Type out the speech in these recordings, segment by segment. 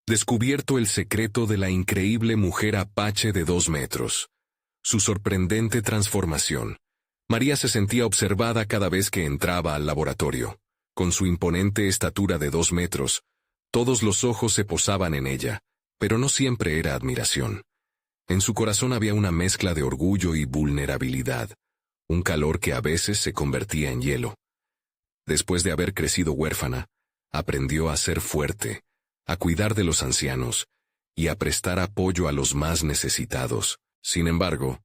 Descubierto el secreto de la increíble mujer apache de 2 metros. Su sorprendente transformación. María se sentía observada cada vez que entraba al laboratorio. Con su imponente estatura de 2 metros, todos los ojos se posaban en ella, pero no siempre era admiración. En su corazón había una mezcla de orgullo y vulnerabilidad, un calor que a veces se convertía en hielo. Después de haber crecido huérfana, aprendió a ser fuerte, a cuidar de los ancianos y a prestar apoyo a los más necesitados. Sin embargo,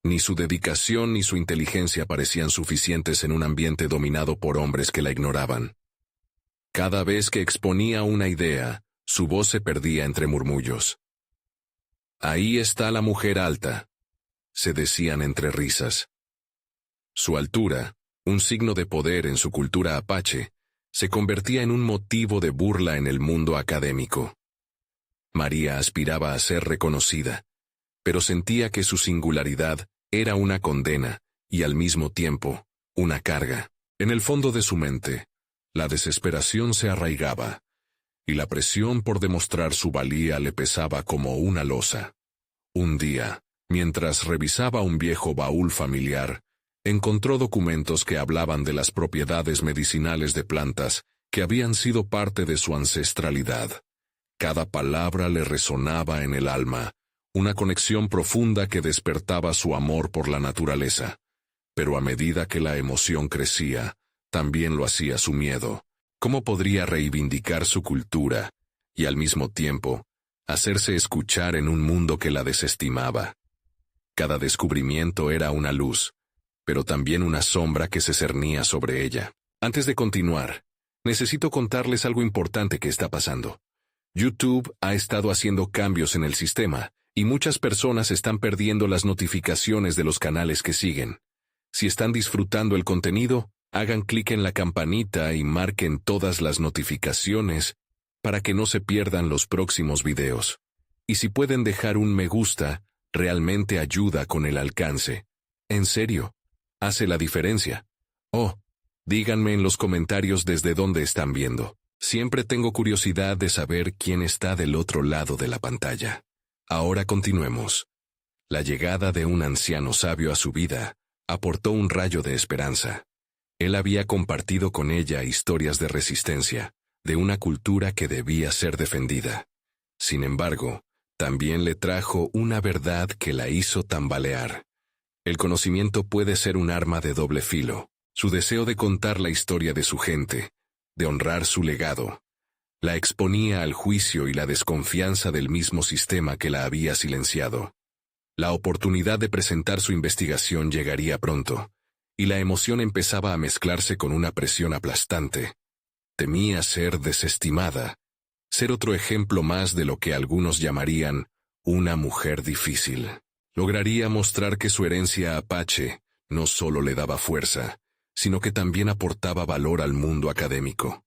ni su dedicación ni su inteligencia parecían suficientes en un ambiente dominado por hombres que la ignoraban. Cada vez que exponía una idea, su voz se perdía entre murmullos. «Ahí está la mujer alta», se decían entre risas. Su altura, un signo de poder en su cultura apache, se convertía en un motivo de burla en el mundo académico. María aspiraba a ser reconocida, pero sentía que su singularidad era una condena y al mismo tiempo una carga. En el fondo de su mente, la desesperación se arraigaba, y la presión por demostrar su valía le pesaba como una losa. Un día, mientras revisaba un viejo baúl familiar, encontró documentos que hablaban de las propiedades medicinales de plantas que habían sido parte de su ancestralidad. Cada palabra le resonaba en el alma, una conexión profunda que despertaba su amor por la naturaleza. Pero a medida que la emoción crecía, también lo hacía su miedo. ¿Cómo podría reivindicar su cultura y al mismo tiempo hacerse escuchar en un mundo que la desestimaba? Cada descubrimiento era una luz, pero también una sombra que se cernía sobre ella. Antes de continuar, necesito contarles algo importante que está pasando. YouTube ha estado haciendo cambios en el sistema, y muchas personas están perdiendo las notificaciones de los canales que siguen. Si están disfrutando el contenido, hagan clic en la campanita y marquen todas las notificaciones para que no se pierdan los próximos videos. Y si pueden dejar un me gusta, realmente ayuda con el alcance. En serio, hace la diferencia. Oh, díganme en los comentarios desde dónde están viendo. Siempre tengo curiosidad de saber quién está del otro lado de la pantalla. Ahora continuemos. La llegada de un anciano sabio a su vida aportó un rayo de esperanza. Él había compartido con ella historias de resistencia, de una cultura que debía ser defendida. Sin embargo, también le trajo una verdad que la hizo tambalear. El conocimiento puede ser un arma de doble filo. Su deseo de contar la historia de su gente, de honrar su legado, la exponía al juicio y la desconfianza del mismo sistema que la había silenciado. La oportunidad de presentar su investigación llegaría pronto, y la emoción empezaba a mezclarse con una presión aplastante. Temía ser desestimada, ser otro ejemplo más de lo que algunos llamarían una mujer difícil. Lograría mostrar que su herencia apache no solo le daba fuerza, sino que también aportaba valor al mundo académico.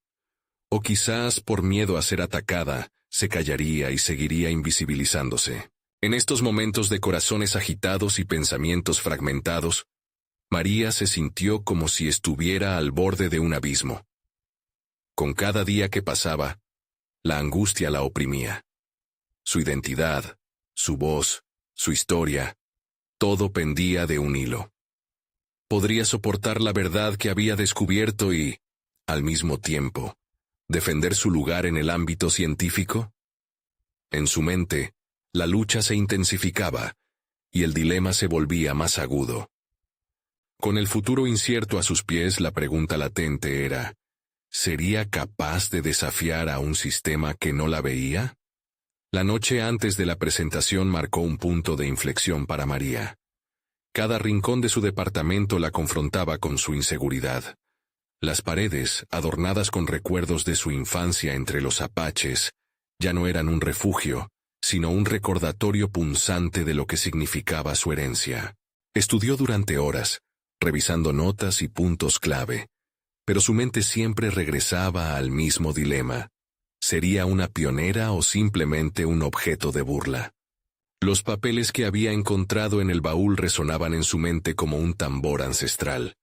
O quizás, por miedo a ser atacada, se callaría y seguiría invisibilizándose. En estos momentos de corazones agitados y pensamientos fragmentados, María se sintió como si estuviera al borde de un abismo. Con cada día que pasaba, la angustia la oprimía. Su identidad, su voz, su historia, todo pendía de un hilo. ¿Podría soportar la verdad que había descubierto y, al mismo tiempo, defender su lugar en el ámbito científico? En su mente, la lucha se intensificaba, y el dilema se volvía más agudo. Con el futuro incierto a sus pies, la pregunta latente era, ¿sería capaz de desafiar a un sistema que no la veía? La noche antes de la presentación marcó un punto de inflexión para María. Cada rincón de su departamento la confrontaba con su inseguridad. Las paredes, adornadas con recuerdos de su infancia entre los apaches, ya no eran un refugio, sino un recordatorio punzante de lo que significaba su herencia. Estudió durante horas, revisando notas y puntos clave, pero su mente siempre regresaba al mismo dilema. ¿Sería una pionera o simplemente un objeto de burla? Los papeles que había encontrado en el baúl resonaban en su mente como un tambor ancestral.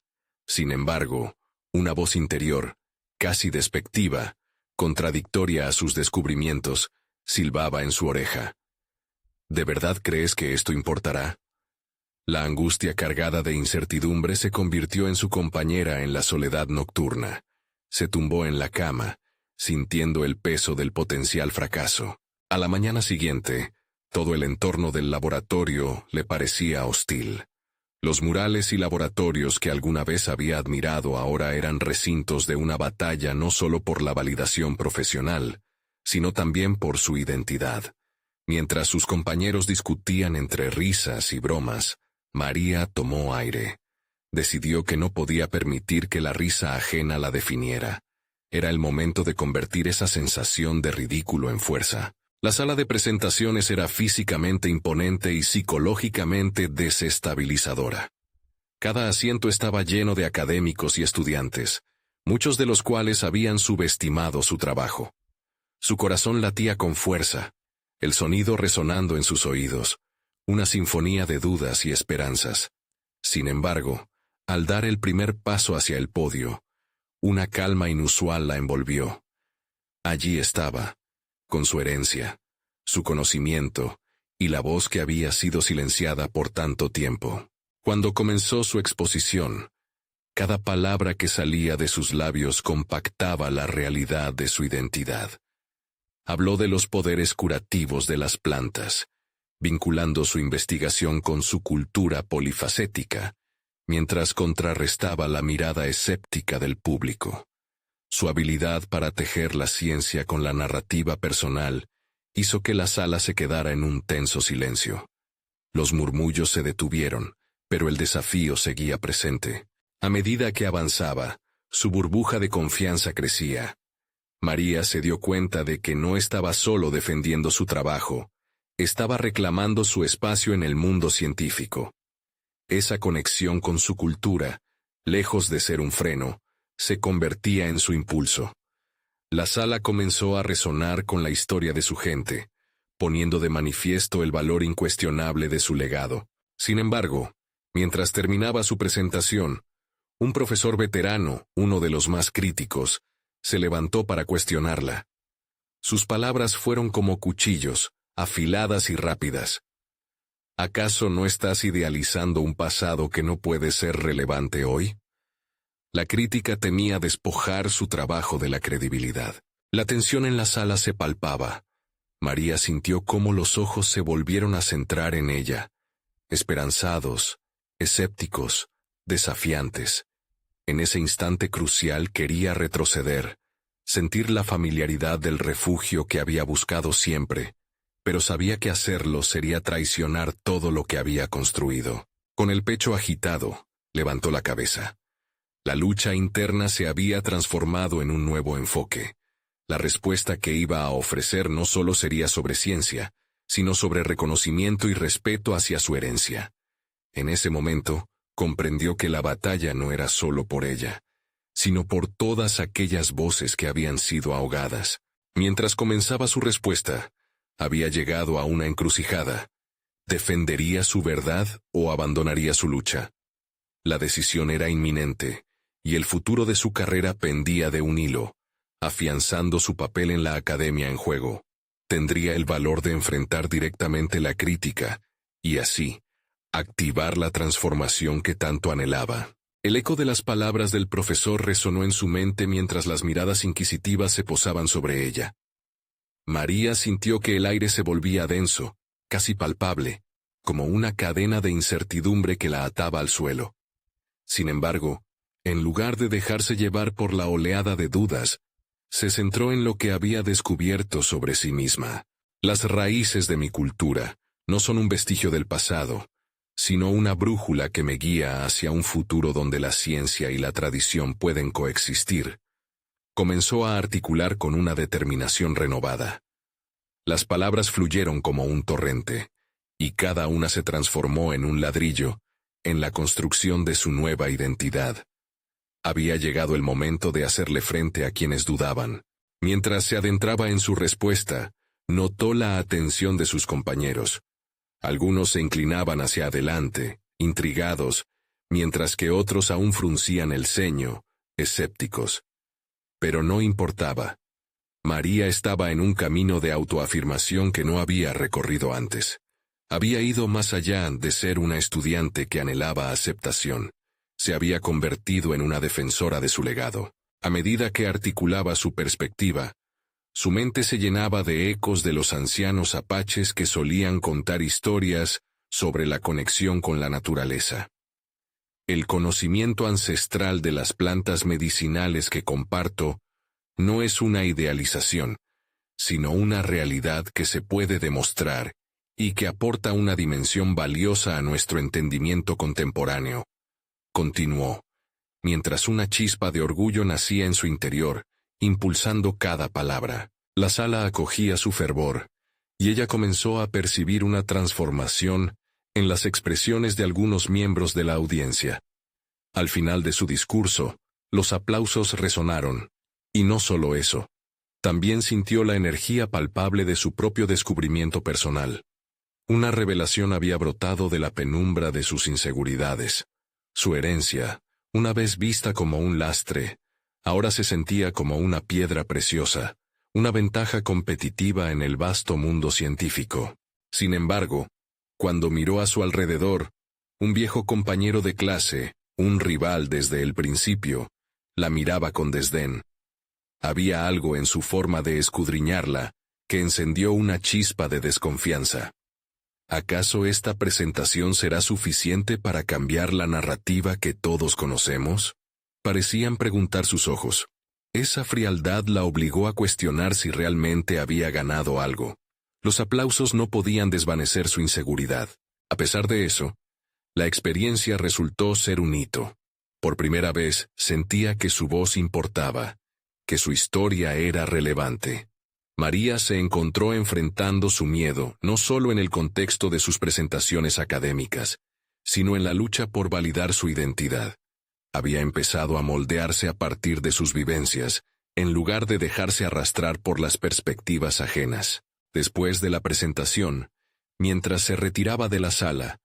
Sin embargo, una voz interior, casi despectiva, contradictoria a sus descubrimientos, silbaba en su oreja. ¿De verdad crees que esto importará? La angustia cargada de incertidumbre se convirtió en su compañera en la soledad nocturna. Se tumbó en la cama, sintiendo el peso del potencial fracaso. A la mañana siguiente, todo el entorno del laboratorio le parecía hostil. Los murales y laboratorios que alguna vez había admirado ahora eran recintos de una batalla no solo por la validación profesional, sino también por su identidad. Mientras sus compañeros discutían entre risas y bromas, María tomó aire. Decidió que no podía permitir que la risa ajena la definiera. Era el momento de convertir esa sensación de ridículo en fuerza. La sala de presentaciones era físicamente imponente y psicológicamente desestabilizadora. Cada asiento estaba lleno de académicos y estudiantes, muchos de los cuales habían subestimado su trabajo. Su corazón latía con fuerza, el sonido resonando en sus oídos, una sinfonía de dudas y esperanzas. Sin embargo, al dar el primer paso hacia el podio, una calma inusual la envolvió. Allí estaba, con su herencia, su conocimiento y la voz que había sido silenciada por tanto tiempo. Cuando comenzó su exposición, cada palabra que salía de sus labios compactaba la realidad de su identidad. Habló de los poderes curativos de las plantas, vinculando su investigación con su cultura polifacética, mientras contrarrestaba la mirada escéptica del público. Su habilidad para tejer la ciencia con la narrativa personal hizo que la sala se quedara en un tenso silencio. Los murmullos se detuvieron, pero el desafío seguía presente. A medida que avanzaba, su burbuja de confianza crecía. María se dio cuenta de que no estaba solo defendiendo su trabajo, estaba reclamando su espacio en el mundo científico. Esa conexión con su cultura, lejos de ser un freno, se convertía en su impulso. La sala comenzó a resonar con la historia de su gente, poniendo de manifiesto el valor incuestionable de su legado. Sin embargo, mientras terminaba su presentación, un profesor veterano, uno de los más críticos, se levantó para cuestionarla. Sus palabras fueron como cuchillos, afiladas y rápidas. ¿Acaso no estás idealizando un pasado que no puede ser relevante hoy? La crítica temía despojar su trabajo de la credibilidad. La tensión en la sala se palpaba. María sintió cómo los ojos se volvieron a centrar en ella, esperanzados, escépticos, desafiantes. En ese instante crucial quería retroceder, sentir la familiaridad del refugio que había buscado siempre, pero sabía que hacerlo sería traicionar todo lo que había construido. Con el pecho agitado, levantó la cabeza. La lucha interna se había transformado en un nuevo enfoque. La respuesta que iba a ofrecer no solo sería sobre ciencia, sino sobre reconocimiento y respeto hacia su herencia. En ese momento, comprendió que la batalla no era solo por ella, sino por todas aquellas voces que habían sido ahogadas. Mientras comenzaba su respuesta, había llegado a una encrucijada. ¿Defendería su verdad o abandonaría su lucha? La decisión era inminente, y el futuro de su carrera pendía de un hilo, afianzando su papel en la academia en juego. Tendría el valor de enfrentar directamente la crítica, y así, activar la transformación que tanto anhelaba. El eco de las palabras del profesor resonó en su mente mientras las miradas inquisitivas se posaban sobre ella. María sintió que el aire se volvía denso, casi palpable, como una cadena de incertidumbre que la ataba al suelo. Sin embargo, en lugar de dejarse llevar por la oleada de dudas, se centró en lo que había descubierto sobre sí misma. Las raíces de mi cultura no son un vestigio del pasado, sino una brújula que me guía hacia un futuro donde la ciencia y la tradición pueden coexistir. Comenzó a articular con una determinación renovada. Las palabras fluyeron como un torrente, y cada una se transformó en un ladrillo, en la construcción de su nueva identidad. Había llegado el momento de hacerle frente a quienes dudaban. Mientras se adentraba en su respuesta, notó la atención de sus compañeros. Algunos se inclinaban hacia adelante, intrigados, mientras que otros aún fruncían el ceño, escépticos. Pero no importaba. María estaba en un camino de autoafirmación que no había recorrido antes. Había ido más allá de ser una estudiante que anhelaba aceptación. Se había convertido en una defensora de su legado. A medida que articulaba su perspectiva, su mente se llenaba de ecos de los ancianos apaches que solían contar historias sobre la conexión con la naturaleza. El conocimiento ancestral de las plantas medicinales que comparto no es una idealización, sino una realidad que se puede demostrar y que aporta una dimensión valiosa a nuestro entendimiento contemporáneo. Continuó, mientras una chispa de orgullo nacía en su interior, impulsando cada palabra. La sala acogía su fervor, y ella comenzó a percibir una transformación en las expresiones de algunos miembros de la audiencia. Al final de su discurso, los aplausos resonaron, y no solo eso, también sintió la energía palpable de su propio descubrimiento personal. Una revelación había brotado de la penumbra de sus inseguridades. Su herencia, una vez vista como un lastre, ahora se sentía como una piedra preciosa, una ventaja competitiva en el vasto mundo científico. Sin embargo, cuando miró a su alrededor, un viejo compañero de clase, un rival desde el principio, la miraba con desdén. Había algo en su forma de escudriñarla que encendió una chispa de desconfianza. ¿Acaso esta presentación será suficiente para cambiar la narrativa que todos conocemos? Parecían preguntar sus ojos. Esa frialdad la obligó a cuestionar si realmente había ganado algo. Los aplausos no podían desvanecer su inseguridad. A pesar de eso, la experiencia resultó ser un hito. Por primera vez sentía que su voz importaba, que su historia era relevante. María se encontró enfrentando su miedo no solo en el contexto de sus presentaciones académicas, sino en la lucha por validar su identidad. Había empezado a moldearse a partir de sus vivencias, en lugar de dejarse arrastrar por las perspectivas ajenas. Después de la presentación, mientras se retiraba de la sala,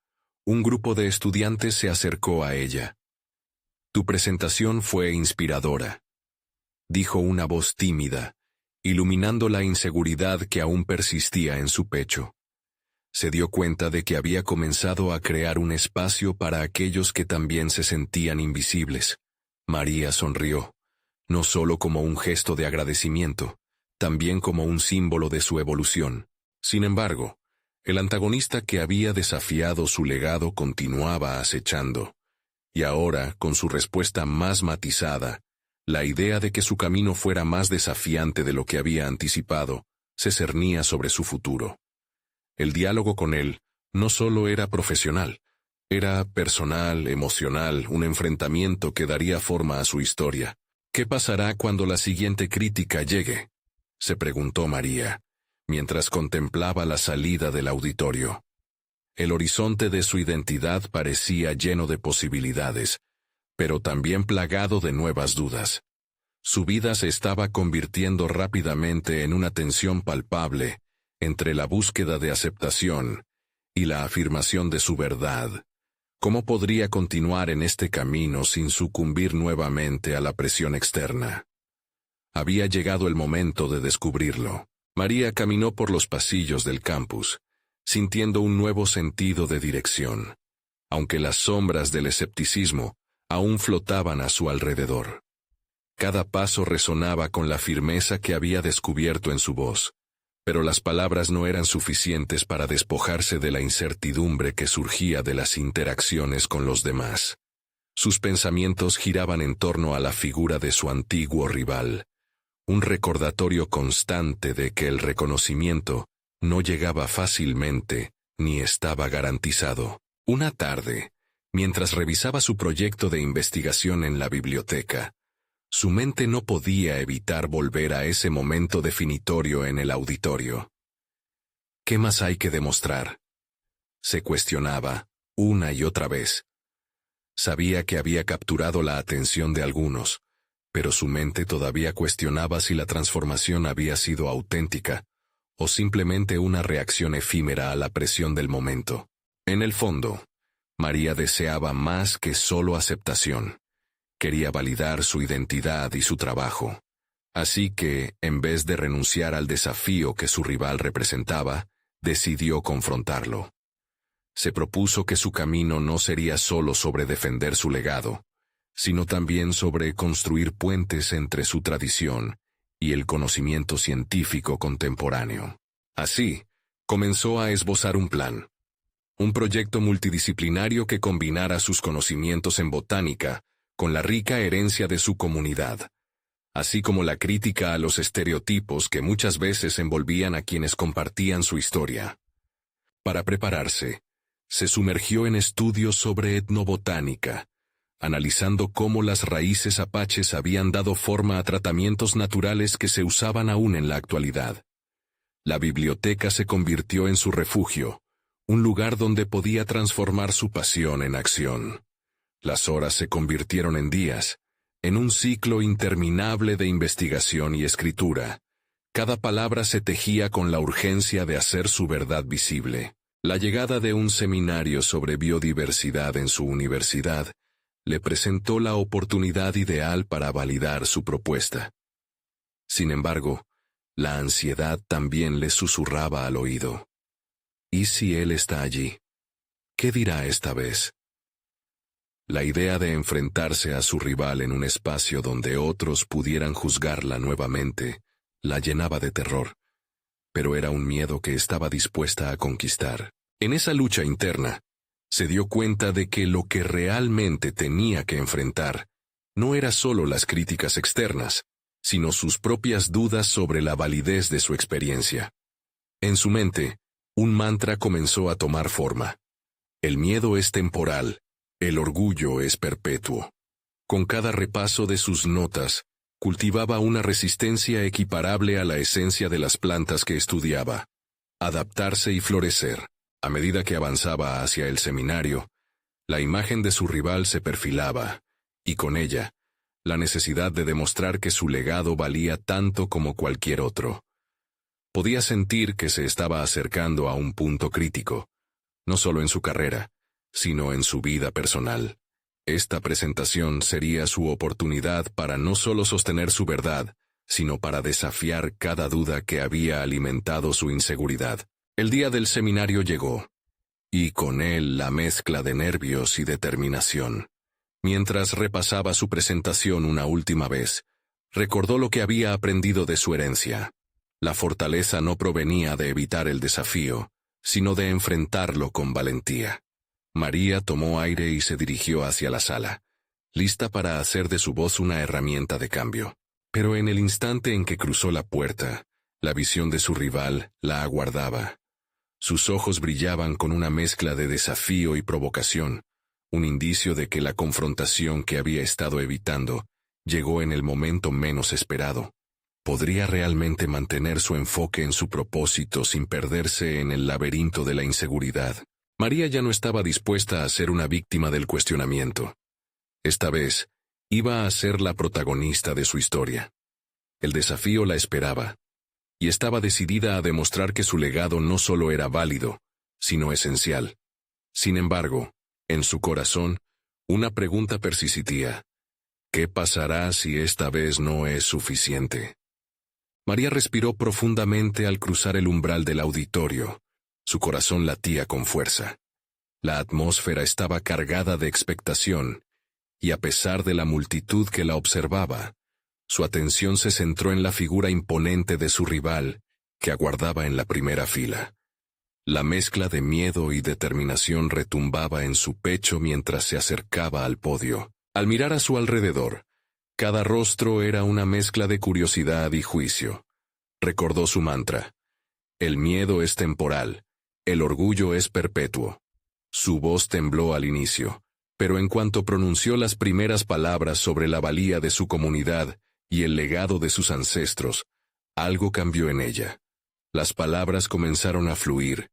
un grupo de estudiantes se acercó a ella. «Tu presentación fue inspiradora», dijo una voz tímida, iluminando la inseguridad que aún persistía en su pecho. Se dio cuenta de que había comenzado a crear un espacio para aquellos que también se sentían invisibles. María sonrió, no solo como un gesto de agradecimiento, también como un símbolo de su evolución. Sin embargo, el antagonista que había desafiado su legado continuaba acechando, y ahora, con su respuesta más matizada, la idea de que su camino fuera más desafiante de lo que había anticipado, se cernía sobre su futuro. El diálogo con él no solo era profesional, era personal, emocional, un enfrentamiento que daría forma a su historia. ¿Qué pasará cuando la siguiente crítica llegue?, se preguntó María, mientras contemplaba la salida del auditorio. El horizonte de su identidad parecía lleno de posibilidades, pero también plagado de nuevas dudas. Su vida se estaba convirtiendo rápidamente en una tensión palpable entre la búsqueda de aceptación y la afirmación de su verdad. ¿Cómo podría continuar en este camino sin sucumbir nuevamente a la presión externa? Había llegado el momento de descubrirlo. María caminó por los pasillos del campus, sintiendo un nuevo sentido de dirección, aunque las sombras del escepticismo aún flotaban a su alrededor. Cada paso resonaba con la firmeza que había descubierto en su voz, pero las palabras no eran suficientes para despojarse de la incertidumbre que surgía de las interacciones con los demás. Sus pensamientos giraban en torno a la figura de su antiguo rival, un recordatorio constante de que el reconocimiento no llegaba fácilmente ni estaba garantizado. Una tarde, mientras revisaba su proyecto de investigación en la biblioteca, su mente no podía evitar volver a ese momento definitorio en el auditorio. ¿Qué más hay que demostrar?, se cuestionaba, una y otra vez. Sabía que había capturado la atención de algunos, pero su mente todavía cuestionaba si la transformación había sido auténtica, o simplemente una reacción efímera a la presión del momento. En el fondo, María deseaba más que solo aceptación. Quería validar su identidad y su trabajo. Así que, en vez de renunciar al desafío que su rival representaba, decidió confrontarlo. Se propuso que su camino no sería solo sobre defender su legado, sino también sobre construir puentes entre su tradición y el conocimiento científico contemporáneo. Así, comenzó a esbozar un plan. Un proyecto multidisciplinario que combinara sus conocimientos en botánica con la rica herencia de su comunidad, así como la crítica a los estereotipos que muchas veces envolvían a quienes compartían su historia. Para prepararse, se sumergió en estudios sobre etnobotánica, analizando cómo las raíces apaches habían dado forma a tratamientos naturales que se usaban aún en la actualidad. La biblioteca se convirtió en su refugio, un lugar donde podía transformar su pasión en acción. Las horas se convirtieron en días, en un ciclo interminable de investigación y escritura. Cada palabra se tejía con la urgencia de hacer su verdad visible. La llegada de un seminario sobre biodiversidad en su universidad le presentó la oportunidad ideal para validar su propuesta. Sin embargo, la ansiedad también le susurraba al oído. ¿Y si él está allí? ¿Qué dirá esta vez? La idea de enfrentarse a su rival en un espacio donde otros pudieran juzgarla nuevamente la llenaba de terror, pero era un miedo que estaba dispuesta a conquistar. En esa lucha interna, se dio cuenta de que lo que realmente tenía que enfrentar no era solo las críticas externas, sino sus propias dudas sobre la validez de su experiencia. En su mente, un mantra comenzó a tomar forma. El miedo es temporal, el orgullo es perpetuo. Con cada repaso de sus notas, cultivaba una resistencia equiparable a la esencia de las plantas que estudiaba. Adaptarse y florecer. A medida que avanzaba hacia el seminario, la imagen de su rival se perfilaba, y con ella, la necesidad de demostrar que su legado valía tanto como cualquier otro. Podía sentir que se estaba acercando a un punto crítico, no solo en su carrera, sino en su vida personal. Esta presentación sería su oportunidad para no solo sostener su verdad, sino para desafiar cada duda que había alimentado su inseguridad. El día del seminario llegó, y con él la mezcla de nervios y determinación. Mientras repasaba su presentación una última vez, recordó lo que había aprendido de su herencia. La fortaleza no provenía de evitar el desafío, sino de enfrentarlo con valentía. María tomó aire y se dirigió hacia la sala, lista para hacer de su voz una herramienta de cambio. Pero en el instante en que cruzó la puerta, la visión de su rival la aguardaba. Sus ojos brillaban con una mezcla de desafío y provocación, un indicio de que la confrontación que había estado evitando llegó en el momento menos esperado. ¿Podría realmente mantener su enfoque en su propósito sin perderse en el laberinto de la inseguridad? María ya no estaba dispuesta a ser una víctima del cuestionamiento. Esta vez, iba a ser la protagonista de su historia. El desafío la esperaba, y estaba decidida a demostrar que su legado no solo era válido, sino esencial. Sin embargo, en su corazón, una pregunta persistía. ¿Qué pasará si esta vez no es suficiente? María respiró profundamente al cruzar el umbral del auditorio. Su corazón latía con fuerza. La atmósfera estaba cargada de expectación, y a pesar de la multitud que la observaba, su atención se centró en la figura imponente de su rival, que aguardaba en la primera fila. La mezcla de miedo y determinación retumbaba en su pecho mientras se acercaba al podio. Al mirar a su alrededor, cada rostro era una mezcla de curiosidad y juicio. Recordó su mantra. El miedo es temporal, el orgullo es perpetuo. Su voz tembló al inicio, pero en cuanto pronunció las primeras palabras sobre la valía de su comunidad y el legado de sus ancestros, algo cambió en ella. Las palabras comenzaron a fluir,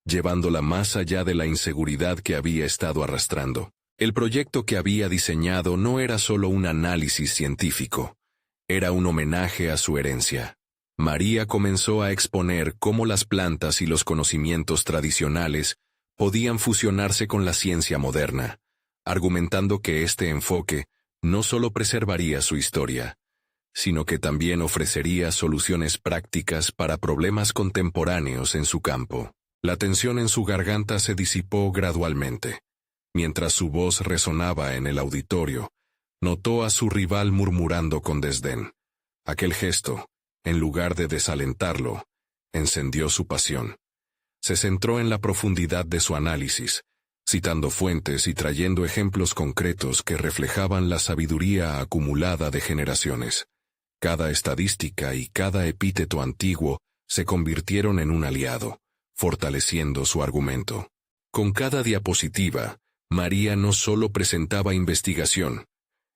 llevándola más allá de la inseguridad que había estado arrastrando. El proyecto que había diseñado no era solo un análisis científico, era un homenaje a su herencia. María comenzó a exponer cómo las plantas y los conocimientos tradicionales podían fusionarse con la ciencia moderna, argumentando que este enfoque no solo preservaría su historia, sino que también ofrecería soluciones prácticas para problemas contemporáneos en su campo. La tensión en su garganta se disipó gradualmente. Mientras su voz resonaba en el auditorio, notó a su rival murmurando con desdén. Aquel gesto, en lugar de desalentarlo, encendió su pasión. Se centró en la profundidad de su análisis, citando fuentes y trayendo ejemplos concretos que reflejaban la sabiduría acumulada de generaciones. Cada estadística y cada epíteto antiguo se convirtieron en un aliado, fortaleciendo su argumento. Con cada diapositiva, María no solo presentaba investigación,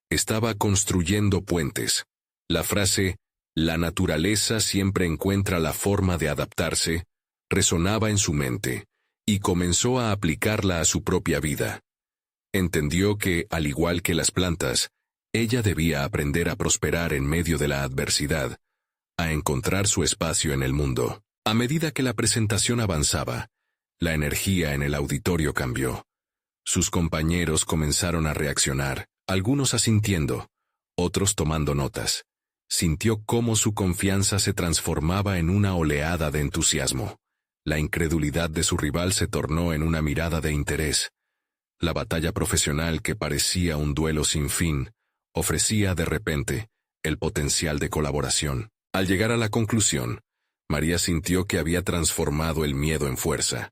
estaba construyendo puentes. La frase, "la naturaleza siempre encuentra la forma de adaptarse", resonaba en su mente, y comenzó a aplicarla a su propia vida. Entendió que, al igual que las plantas, ella debía aprender a prosperar en medio de la adversidad, a encontrar su espacio en el mundo. A medida que la presentación avanzaba, la energía en el auditorio cambió. Sus compañeros comenzaron a reaccionar, algunos asintiendo, otros tomando notas. Sintió cómo su confianza se transformaba en una oleada de entusiasmo. La incredulidad de su rival se tornó en una mirada de interés. La batalla profesional, que parecía un duelo sin fin, ofrecía de repente el potencial de colaboración. Al llegar a la conclusión, María sintió que había transformado el miedo en fuerza.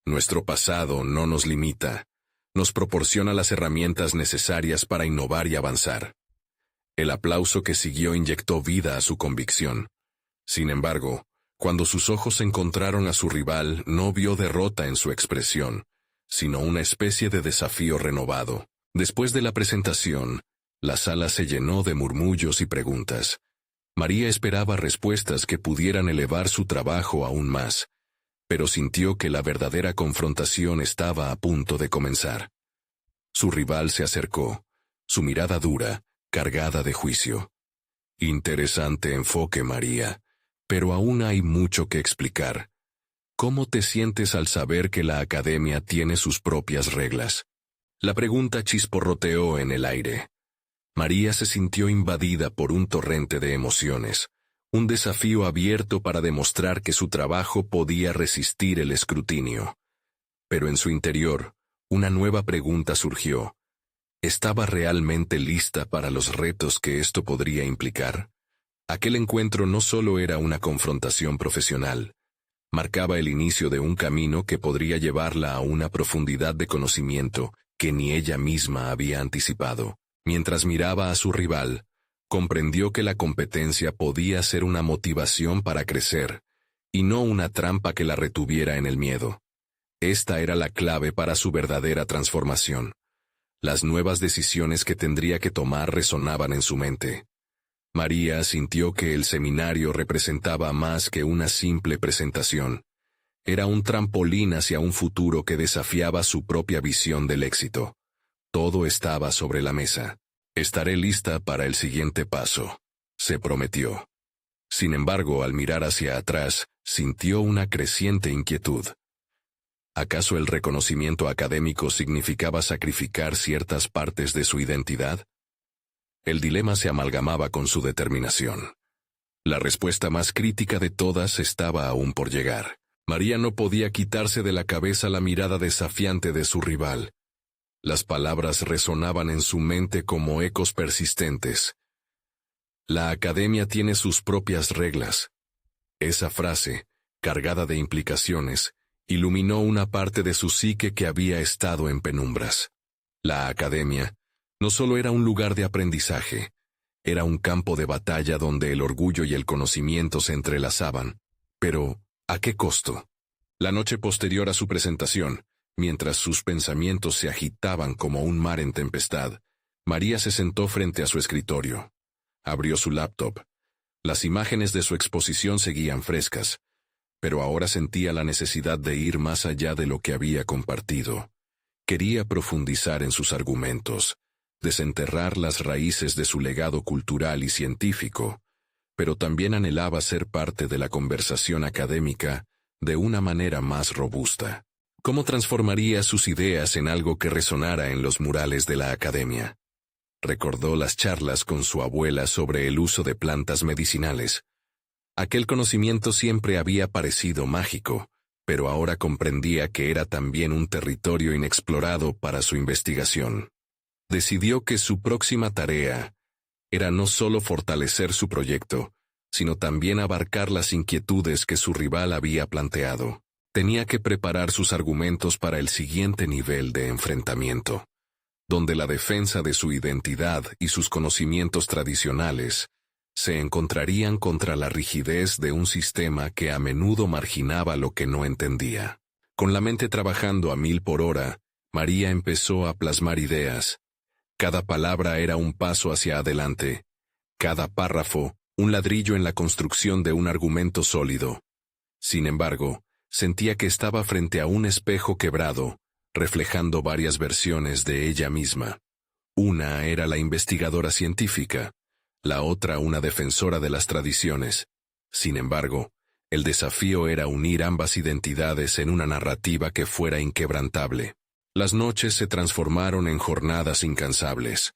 Nuestro pasado no nos limita, nos proporciona las herramientas necesarias para innovar y avanzar. El aplauso que siguió inyectó vida a su convicción. Sin embargo, cuando sus ojos encontraron a su rival, no vio derrota en su expresión, sino una especie de desafío renovado. Después de la presentación, la sala se llenó de murmullos y preguntas. María esperaba respuestas que pudieran elevar su trabajo aún más, pero sintió que la verdadera confrontación estaba a punto de comenzar. Su rival se acercó, su mirada dura, cargada de juicio. Interesante enfoque, María, pero aún hay mucho que explicar. ¿Cómo te sientes al saber que la academia tiene sus propias reglas? La pregunta chisporroteó en el aire. María se sintió invadida por un torrente de emociones, un desafío abierto para demostrar que su trabajo podía resistir el escrutinio. Pero en su interior, una nueva pregunta surgió. ¿Estaba realmente lista para los retos que esto podría implicar? Aquel encuentro no solo era una confrontación profesional, marcaba el inicio de un camino que podría llevarla a una profundidad de conocimiento que ni ella misma había anticipado. Mientras miraba a su rival, comprendió que la competencia podía ser una motivación para crecer, y no una trampa que la retuviera en el miedo. Esta era la clave para su verdadera transformación. Las nuevas decisiones que tendría que tomar resonaban en su mente. María sintió que el seminario representaba más que una simple presentación. Era un trampolín hacia un futuro que desafiaba su propia visión del éxito. Todo estaba sobre la mesa. Estaré lista para el siguiente paso, se prometió. Sin embargo, al mirar hacia atrás, sintió una creciente inquietud. ¿Acaso el reconocimiento académico significaba sacrificar ciertas partes de su identidad? El dilema se amalgamaba con su determinación. La respuesta más crítica de todas estaba aún por llegar. María no podía quitarse de la cabeza la mirada desafiante de su rival. Las palabras resonaban en su mente como ecos persistentes. La academia tiene sus propias reglas. Esa frase, cargada de implicaciones, iluminó una parte de su psique que había estado en penumbras. La academia no solo era un lugar de aprendizaje, era un campo de batalla donde el orgullo y el conocimiento se entrelazaban. Pero, ¿a qué costo? La noche posterior a su presentación, mientras sus pensamientos se agitaban como un mar en tempestad, María se sentó frente a su escritorio. Abrió su laptop. Las imágenes de su exposición seguían frescas, pero ahora sentía la necesidad de ir más allá de lo que había compartido. Quería profundizar en sus argumentos, desenterrar las raíces de su legado cultural y científico, pero también anhelaba ser parte de la conversación académica de una manera más robusta. ¿Cómo transformaría sus ideas en algo que resonara en los murales de la academia? Recordó las charlas con su abuela sobre el uso de plantas medicinales. Aquel conocimiento siempre había parecido mágico, pero ahora comprendía que era también un territorio inexplorado para su investigación. Decidió que su próxima tarea era no solo fortalecer su proyecto, sino también abarcar las inquietudes que su rival había planteado. Tenía que preparar sus argumentos para el siguiente nivel de enfrentamiento, donde la defensa de su identidad y sus conocimientos tradicionales se encontrarían contra la rigidez de un sistema que a menudo marginaba lo que no entendía. Con la mente trabajando a 1000 por hora, María empezó a plasmar ideas. Cada palabra era un paso hacia adelante, cada párrafo un ladrillo en la construcción de un argumento sólido. Sin embargo, sentía que estaba frente a un espejo quebrado, reflejando varias versiones de ella misma. Una era la investigadora científica, la otra una defensora de las tradiciones. Sin embargo, el desafío era unir ambas identidades en una narrativa que fuera inquebrantable. Las noches se transformaron en jornadas incansables.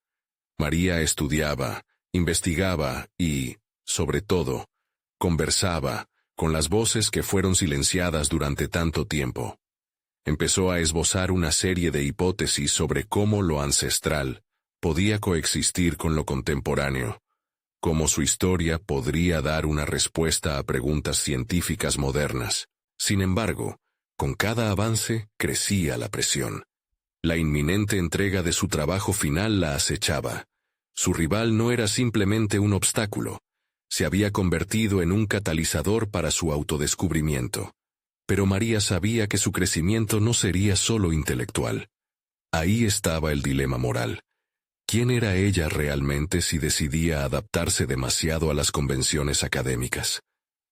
María estudiaba, investigaba y, sobre todo, conversaba con las voces que fueron silenciadas durante tanto tiempo. Empezó a esbozar una serie de hipótesis sobre cómo lo ancestral podía coexistir con lo contemporáneo, cómo su historia podría dar una respuesta a preguntas científicas modernas. Sin embargo, con cada avance crecía la presión. La inminente entrega de su trabajo final la acechaba. Su rival no era simplemente un obstáculo, se había convertido en un catalizador para su autodescubrimiento. Pero María sabía que su crecimiento no sería solo intelectual. Ahí estaba el dilema moral. ¿Quién era ella realmente si decidía adaptarse demasiado a las convenciones académicas?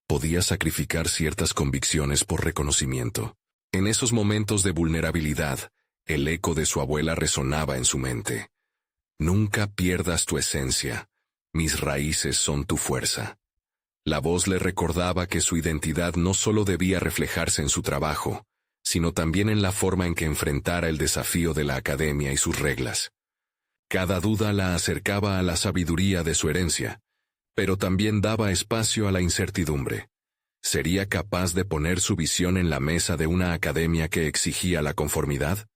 Podía sacrificar ciertas convicciones por reconocimiento. En esos momentos de vulnerabilidad, el eco de su abuela resonaba en su mente. Nunca pierdas tu esencia. Mis raíces son tu fuerza. La voz le recordaba que su identidad no solo debía reflejarse en su trabajo, sino también en la forma en que enfrentara el desafío de la academia y sus reglas. Cada duda la acercaba a la sabiduría de su herencia, pero también daba espacio a la incertidumbre. ¿Sería capaz de poner su visión en la mesa de una academia que exigía la conformidad?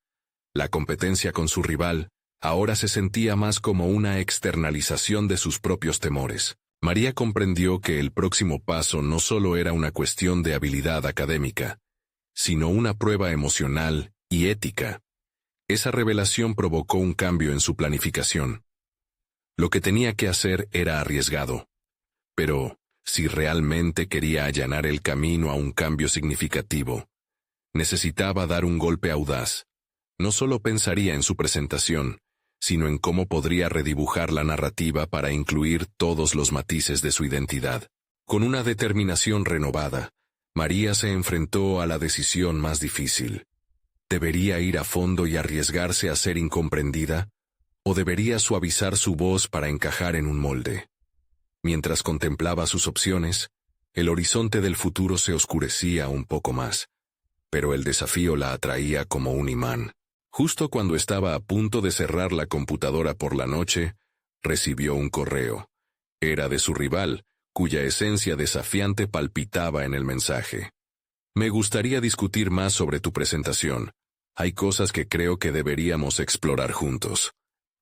La competencia con su rival ahora se sentía más como una externalización de sus propios temores. María comprendió que el próximo paso no solo era una cuestión de habilidad académica, sino una prueba emocional y ética. Esa revelación provocó un cambio en su planificación. Lo que tenía que hacer era arriesgado. Pero, si realmente quería allanar el camino a un cambio significativo, necesitaba dar un golpe audaz. No solo pensaría en su presentación, sino en cómo podría redibujar la narrativa para incluir todos los matices de su identidad. Con una determinación renovada, María se enfrentó a la decisión más difícil. ¿Debería ir a fondo y arriesgarse a ser incomprendida? ¿O debería suavizar su voz para encajar en un molde? Mientras contemplaba sus opciones, el horizonte del futuro se oscurecía un poco más, pero el desafío la atraía como un imán. Justo cuando estaba a punto de cerrar la computadora por la noche, recibió un correo. Era de su rival, cuya esencia desafiante palpitaba en el mensaje. Me gustaría discutir más sobre tu presentación. Hay cosas que creo que deberíamos explorar juntos.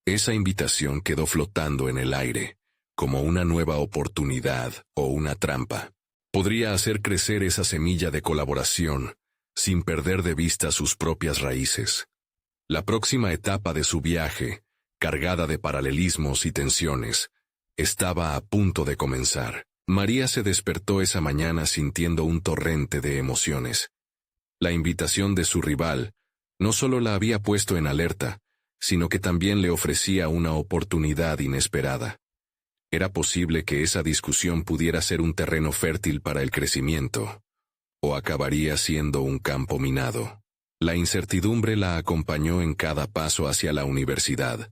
Esa invitación quedó flotando en el aire, como una nueva oportunidad o una trampa. Podría hacer crecer esa semilla de colaboración, sin perder de vista sus propias raíces. La próxima etapa de su viaje, cargada de paralelismos y tensiones, estaba a punto de comenzar. María se despertó esa mañana sintiendo un torrente de emociones. La invitación de su rival no solo la había puesto en alerta, sino que también le ofrecía una oportunidad inesperada. Era posible que esa discusión pudiera ser un terreno fértil para el crecimiento, o acabaría siendo un campo minado. La incertidumbre la acompañó en cada paso hacia la universidad,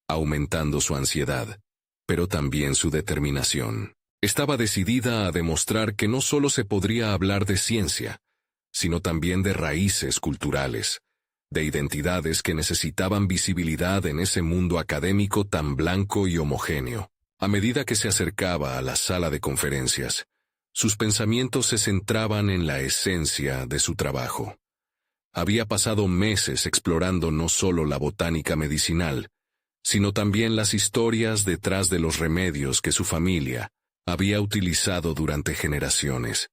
aumentando su ansiedad, pero también su determinación. Estaba decidida a demostrar que no solo se podría hablar de ciencia, sino también de raíces culturales, de identidades que necesitaban visibilidad en ese mundo académico tan blanco y homogéneo. A medida que se acercaba a la sala de conferencias, sus pensamientos se centraban en la esencia de su trabajo. Había pasado meses explorando no solo la botánica medicinal, sino también las historias detrás de los remedios que su familia había utilizado durante generaciones.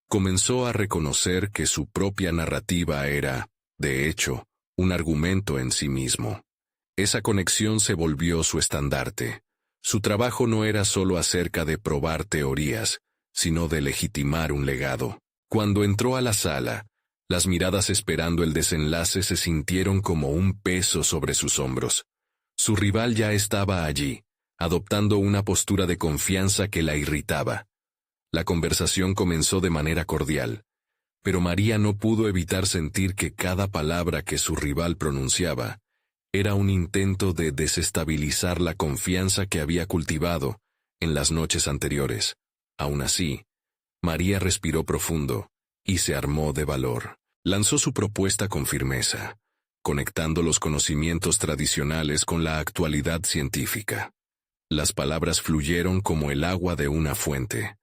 Comenzó a reconocer que su propia narrativa era, de hecho, un argumento en sí mismo. Esa conexión se volvió su estandarte. Su trabajo no era solo acerca de probar teorías, sino de legitimar un legado. Cuando entró a la sala, las miradas esperando el desenlace se sintieron como un peso sobre sus hombros. Su rival ya estaba allí, adoptando una postura de confianza que la irritaba. La conversación comenzó de manera cordial, pero María no pudo evitar sentir que cada palabra que su rival pronunciaba era un intento de desestabilizar la confianza que había cultivado en las noches anteriores. Aún así, María respiró profundo y se armó de valor. Lanzó su propuesta con firmeza, conectando los conocimientos tradicionales con la actualidad científica. Las palabras fluyeron como el agua de una fuente,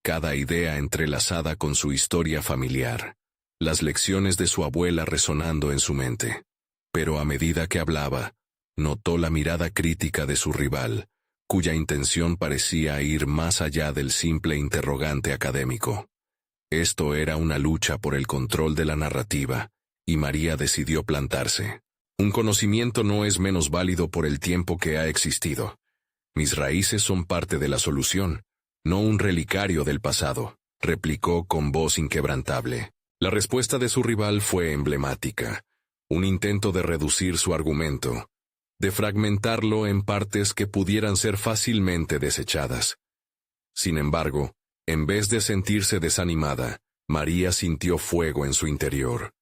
cada idea entrelazada con su historia familiar, las lecciones de su abuela resonando en su mente. Pero a medida que hablaba, notó la mirada crítica de su rival, cuya intención parecía ir más allá del simple interrogante académico. Esto era una lucha por el control de la narrativa, y María decidió plantarse. Un conocimiento no es menos válido por el tiempo que ha existido. Mis raíces son parte de la solución, no un relicario del pasado, replicó con voz inquebrantable. La respuesta de su rival fue emblemática, un intento de reducir su argumento, de fragmentarlo en partes que pudieran ser fácilmente desechadas. Sin embargo, en vez de sentirse desanimada, María sintió fuego en su interior.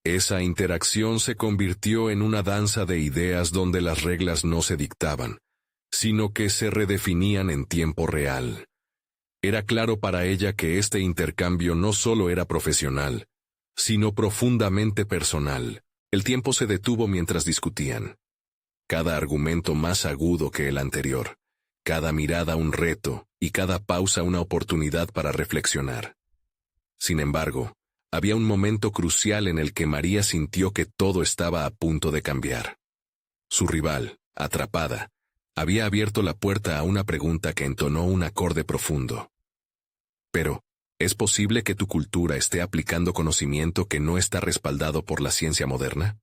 Esa interacción se convirtió en una danza de ideas donde las reglas no se dictaban, sino que se redefinían en tiempo real. Era claro para ella que este intercambio no solo era profesional, sino profundamente personal. El tiempo se detuvo mientras discutían. Cada argumento más agudo que el anterior, cada mirada un reto y cada pausa una oportunidad para reflexionar. Sin embargo, había un momento crucial en el que María sintió que todo estaba a punto de cambiar. Su rival, atrapada, había abierto la puerta a una pregunta que entonó un acorde profundo. Pero, ¿es posible que tu cultura esté aplicando conocimiento que no está respaldado por la ciencia moderna?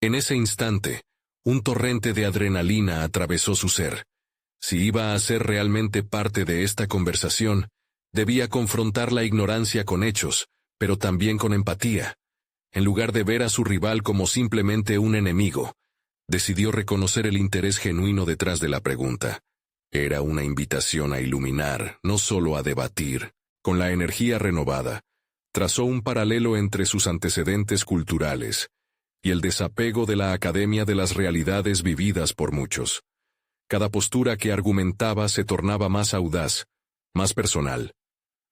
En ese instante, un torrente de adrenalina atravesó su ser. Si iba a ser realmente parte de esta conversación, debía confrontar la ignorancia con hechos, pero también con empatía. En lugar de ver a su rival como simplemente un enemigo, decidió reconocer el interés genuino detrás de la pregunta. Era una invitación a iluminar, no solo a debatir. Con la energía renovada, trazó un paralelo entre sus antecedentes culturales y el desapego de la academia de las realidades vividas por muchos. Cada postura que argumentaba se tornaba más audaz, más personal.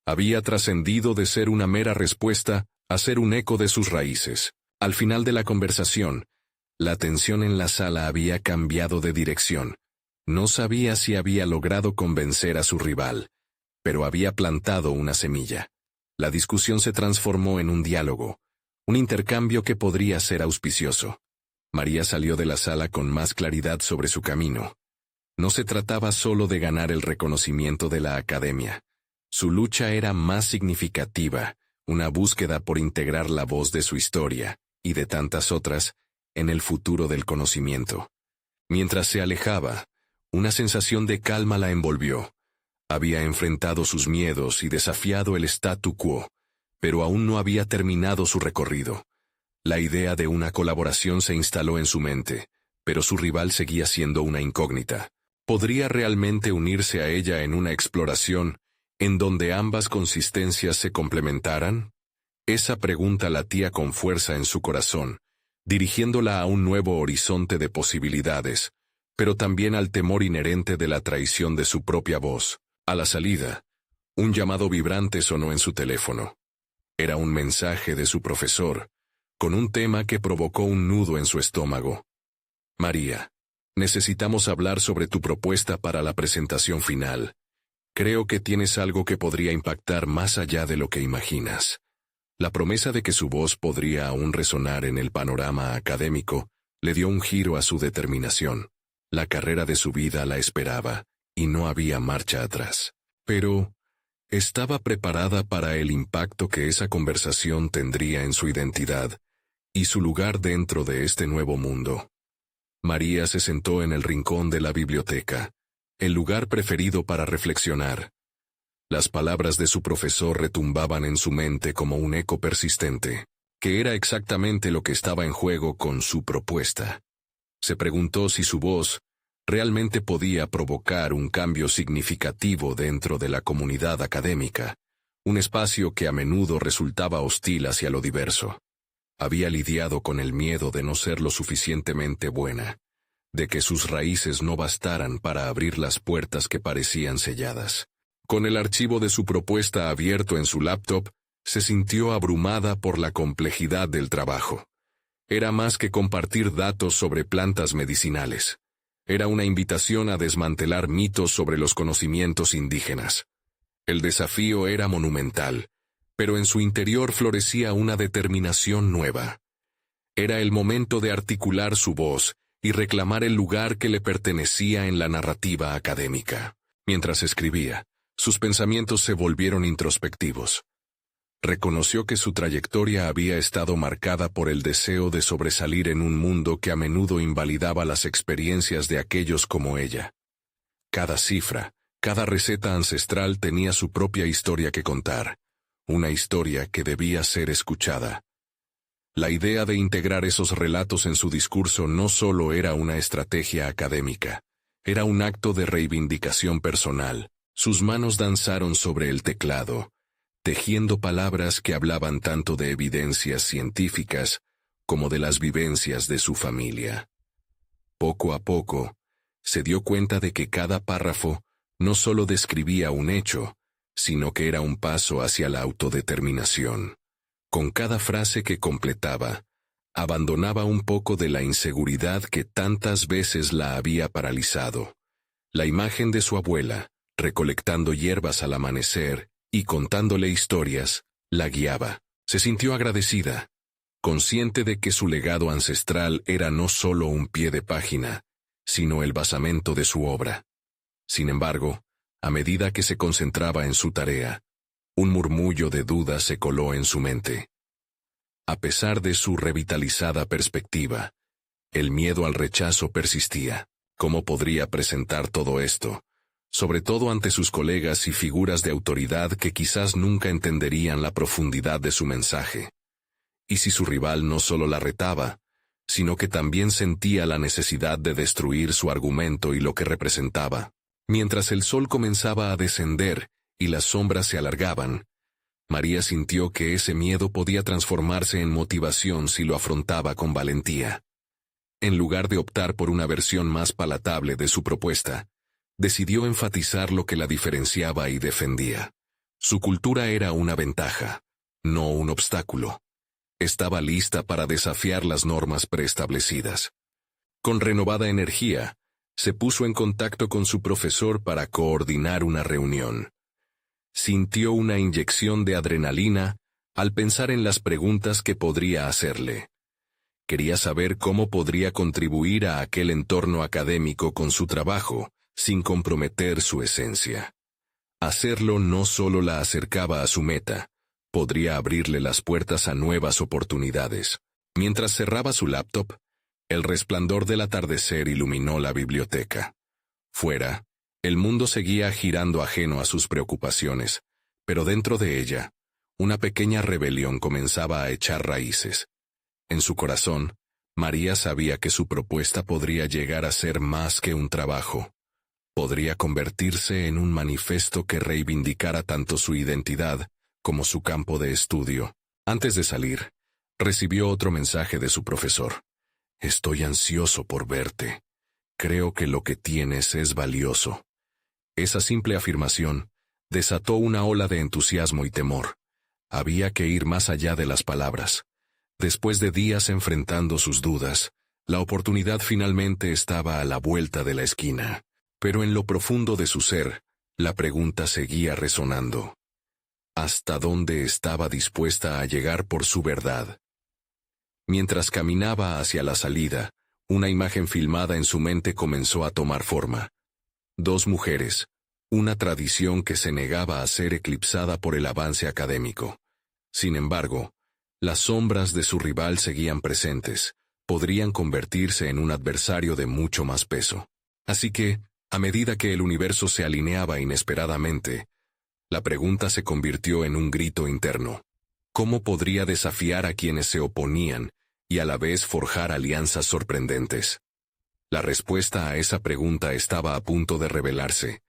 Había trascendido de ser una mera respuesta a ser un eco de sus raíces. Al final de la conversación, la tensión en la sala había cambiado de dirección. No sabía si había logrado convencer a su rival, pero había plantado una semilla. La discusión se transformó en un diálogo, un intercambio que podría ser auspicioso. María salió de la sala con más claridad sobre su camino. No se trataba solo de ganar el reconocimiento de la academia. Su lucha era más significativa, una búsqueda por integrar la voz de su historia, y de tantas otras, en el futuro del conocimiento. Mientras se alejaba, una sensación de calma la envolvió. Había enfrentado sus miedos y desafiado el statu quo, pero aún no había terminado su recorrido. La idea de una colaboración se instaló en su mente, pero su rival seguía siendo una incógnita. ¿Podría realmente unirse a ella en una exploración en donde ambas consistencias se complementaran? Esa pregunta latía con fuerza en su corazón, dirigiéndola a un nuevo horizonte de posibilidades, pero también al temor inherente de la traición de su propia voz. A la salida, un llamado vibrante sonó en su teléfono. Era un mensaje de su profesor, con un tema que provocó un nudo en su estómago. María, necesitamos hablar sobre tu propuesta para la presentación final. Creo que tienes algo que podría impactar más allá de lo que imaginas. La promesa de que su voz podría aún resonar en el panorama académico le dio un giro a su determinación. La carrera de su vida la esperaba, y no había marcha atrás. Pero estaba preparada para el impacto que esa conversación tendría en su identidad y su lugar dentro de este nuevo mundo. María se sentó en el rincón de la biblioteca, el lugar preferido para reflexionar. Las palabras de su profesor retumbaban en su mente como un eco persistente, que era exactamente lo que estaba en juego con su propuesta. Se preguntó si su voz realmente podía provocar un cambio significativo dentro de la comunidad académica, un espacio que a menudo resultaba hostil hacia lo diverso. Había lidiado con el miedo de no ser lo suficientemente buena, de que sus raíces no bastaran para abrir las puertas que parecían selladas. Con el archivo de su propuesta abierto en su laptop, se sintió abrumada por la complejidad del trabajo. Era más que compartir datos sobre plantas medicinales. Era una invitación a desmantelar mitos sobre los conocimientos indígenas. El desafío era monumental, pero en su interior florecía una determinación nueva. Era el momento de articular su voz y reclamar el lugar que le pertenecía en la narrativa académica. Mientras escribía, sus pensamientos se volvieron introspectivos. Reconoció que su trayectoria había estado marcada por el deseo de sobresalir en un mundo que a menudo invalidaba las experiencias de aquellos como ella. Cada cifra, cada receta ancestral tenía su propia historia que contar, una historia que debía ser escuchada. La idea de integrar esos relatos en su discurso no solo era una estrategia académica, era un acto de reivindicación personal. Sus manos danzaron sobre el teclado, tejiendo palabras que hablaban tanto de evidencias científicas como de las vivencias de su familia. Poco a poco, se dio cuenta de que cada párrafo no solo describía un hecho, sino que era un paso hacia la autodeterminación. Con cada frase que completaba, abandonaba un poco de la inseguridad que tantas veces la había paralizado. La imagen de su abuela, recolectando hierbas al amanecer y contándole historias, la guiaba. Se sintió agradecida, consciente de que su legado ancestral era no solo un pie de página, sino el basamento de su obra. Sin embargo, a medida que se concentraba en su tarea, un murmullo de duda se coló en su mente. A pesar de su revitalizada perspectiva, el miedo al rechazo persistía. ¿Cómo podría presentar todo esto? Sobre todo ante sus colegas y figuras de autoridad que quizás nunca entenderían la profundidad de su mensaje. Y si su rival no solo la retaba, sino que también sentía la necesidad de destruir su argumento y lo que representaba. Mientras el sol comenzaba a descender y las sombras se alargaban, María sintió que ese miedo podía transformarse en motivación si lo afrontaba con valentía. En lugar de optar por una versión más palatable de su propuesta, decidió enfatizar lo que la diferenciaba y defendía. Su cultura era una ventaja, no un obstáculo. Estaba lista para desafiar las normas preestablecidas. Con renovada energía, se puso en contacto con su profesor para coordinar una reunión. Sintió una inyección de adrenalina al pensar en las preguntas que podría hacerle. Quería saber cómo podría contribuir a aquel entorno académico con su trabajo, sin comprometer su esencia. Hacerlo no solo la acercaba a su meta, podría abrirle las puertas a nuevas oportunidades. Mientras cerraba su laptop, el resplandor del atardecer iluminó la biblioteca. Fuera, el mundo seguía girando ajeno a sus preocupaciones, pero dentro de ella, una pequeña rebelión comenzaba a echar raíces. En su corazón, María sabía que su propuesta podría llegar a ser más que un trabajo. Podría convertirse en un manifiesto que reivindicara tanto su identidad como su campo de estudio. Antes de salir, recibió otro mensaje de su profesor. «Estoy ansioso por verte. Creo que lo que tienes es valioso». Esa simple afirmación desató una ola de entusiasmo y temor. Había que ir más allá de las palabras. Después de días enfrentando sus dudas, la oportunidad finalmente estaba a la vuelta de la esquina. Pero en lo profundo de su ser, la pregunta seguía resonando. ¿Hasta dónde estaba dispuesta a llegar por su verdad? Mientras caminaba hacia la salida, una imagen filmada en su mente comenzó a tomar forma. Dos mujeres, una tradición que se negaba a ser eclipsada por el avance académico. Sin embargo, las sombras de su rival seguían presentes, podrían convertirse en un adversario de mucho más peso. Así que, a medida que el universo se alineaba inesperadamente, la pregunta se convirtió en un grito interno. ¿Cómo podría desafiar a quienes se oponían y a la vez forjar alianzas sorprendentes? La respuesta a esa pregunta estaba a punto de revelarse,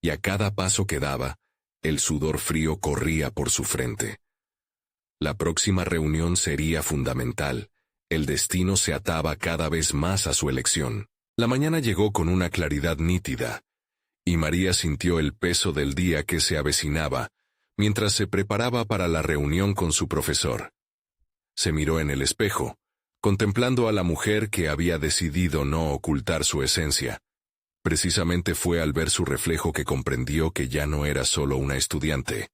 y a cada paso que daba, el sudor frío corría por su frente. La próxima reunión sería fundamental. El destino se ataba cada vez más a su elección. La mañana llegó con una claridad nítida, y María sintió el peso del día que se avecinaba, mientras se preparaba para la reunión con su profesor. Se miró en el espejo, contemplando a la mujer que había decidido no ocultar su esencia. Precisamente fue al ver su reflejo que comprendió que ya no era solo una estudiante,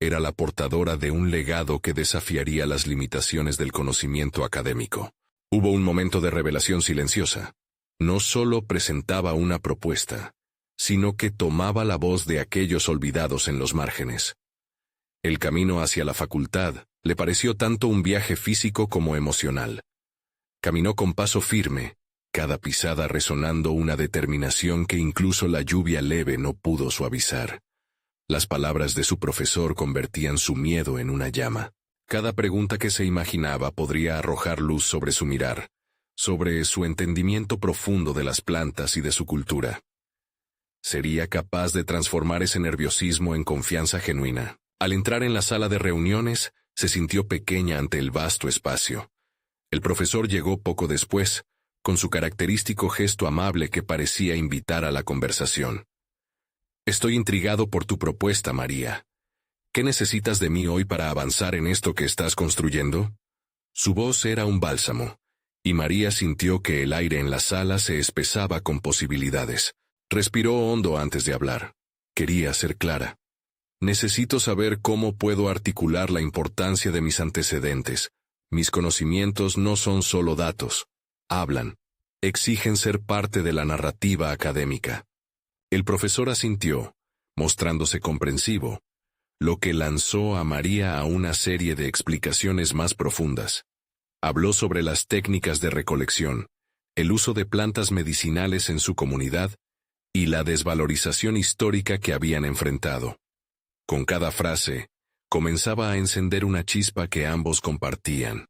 era la portadora de un legado que desafiaría las limitaciones del conocimiento académico. Hubo un momento de revelación silenciosa. No solo presentaba una propuesta, sino que tomaba la voz de aquellos olvidados en los márgenes. El camino hacia la facultad le pareció tanto un viaje físico como emocional. Caminó con paso firme, cada pisada resonando una determinación que incluso la lluvia leve no pudo suavizar. Las palabras de su profesor convertían su miedo en una llama. Cada pregunta que se imaginaba podría arrojar luz sobre su mirar, sobre su entendimiento profundo de las plantas y de su cultura. Sería capaz de transformar ese nerviosismo en confianza genuina. Al entrar en la sala de reuniones, se sintió pequeña ante el vasto espacio. El profesor llegó poco después, con su característico gesto amable que parecía invitar a la conversación. «Estoy intrigado por tu propuesta, María. ¿Qué necesitas de mí hoy para avanzar en esto que estás construyendo?» Su voz era un bálsamo, y María sintió que el aire en la sala se espesaba con posibilidades. Respiró hondo antes de hablar. Quería ser clara. «Necesito saber cómo puedo articular la importancia de mis antecedentes. Mis conocimientos no son solo datos. Hablan. Exigen ser parte de la narrativa académica». El profesor asintió, mostrándose comprensivo, lo que lanzó a María a una serie de explicaciones más profundas. Habló sobre las técnicas de recolección, el uso de plantas medicinales en su comunidad y la desvalorización histórica que habían enfrentado. Con cada frase, comenzaba a encender una chispa que ambos compartían.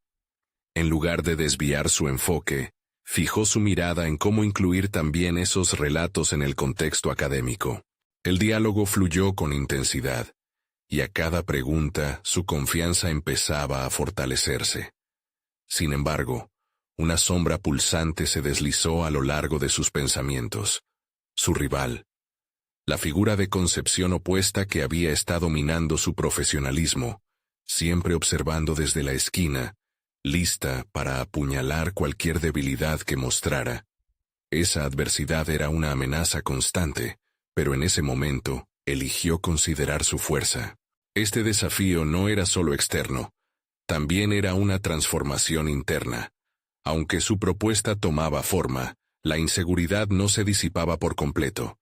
En lugar de desviar su enfoque, fijó su mirada en cómo incluir también esos relatos en el contexto académico. El diálogo fluyó con intensidad, y a cada pregunta su confianza empezaba a fortalecerse. Sin embargo, una sombra pulsante se deslizó a lo largo de sus pensamientos. Su rival. La figura de concepción opuesta que había estado minando su profesionalismo, siempre observando desde la esquina, lista para apuñalar cualquier debilidad que mostrara. Esa adversidad era una amenaza constante, pero en ese momento, eligió considerar su fuerza. Este desafío no era solo externo, también era una transformación interna. Aunque su propuesta tomaba forma, la inseguridad no se disipaba por completo.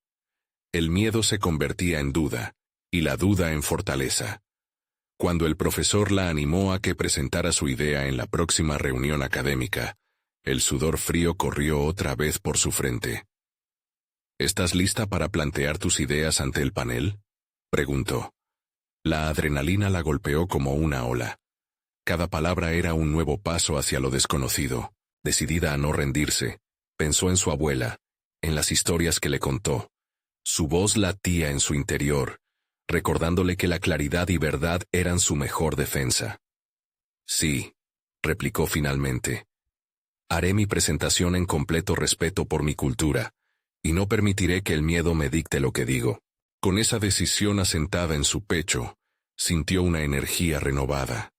El miedo se convertía en duda, y la duda en fortaleza. Cuando el profesor la animó a que presentara su idea en la próxima reunión académica, el sudor frío corrió otra vez por su frente. «¿Estás lista para plantear tus ideas ante el panel?», preguntó. La adrenalina la golpeó como una ola. Cada palabra era un nuevo paso hacia lo desconocido. Decidida a no rendirse, pensó en su abuela, en las historias que le contó. Su voz latía en su interior, recordándole que la claridad y verdad eran su mejor defensa. «Sí», replicó finalmente. «Haré mi presentación en completo respeto por mi cultura, y no permitiré que el miedo me dicte lo que digo». Con esa decisión asentada en su pecho, sintió una energía renovada.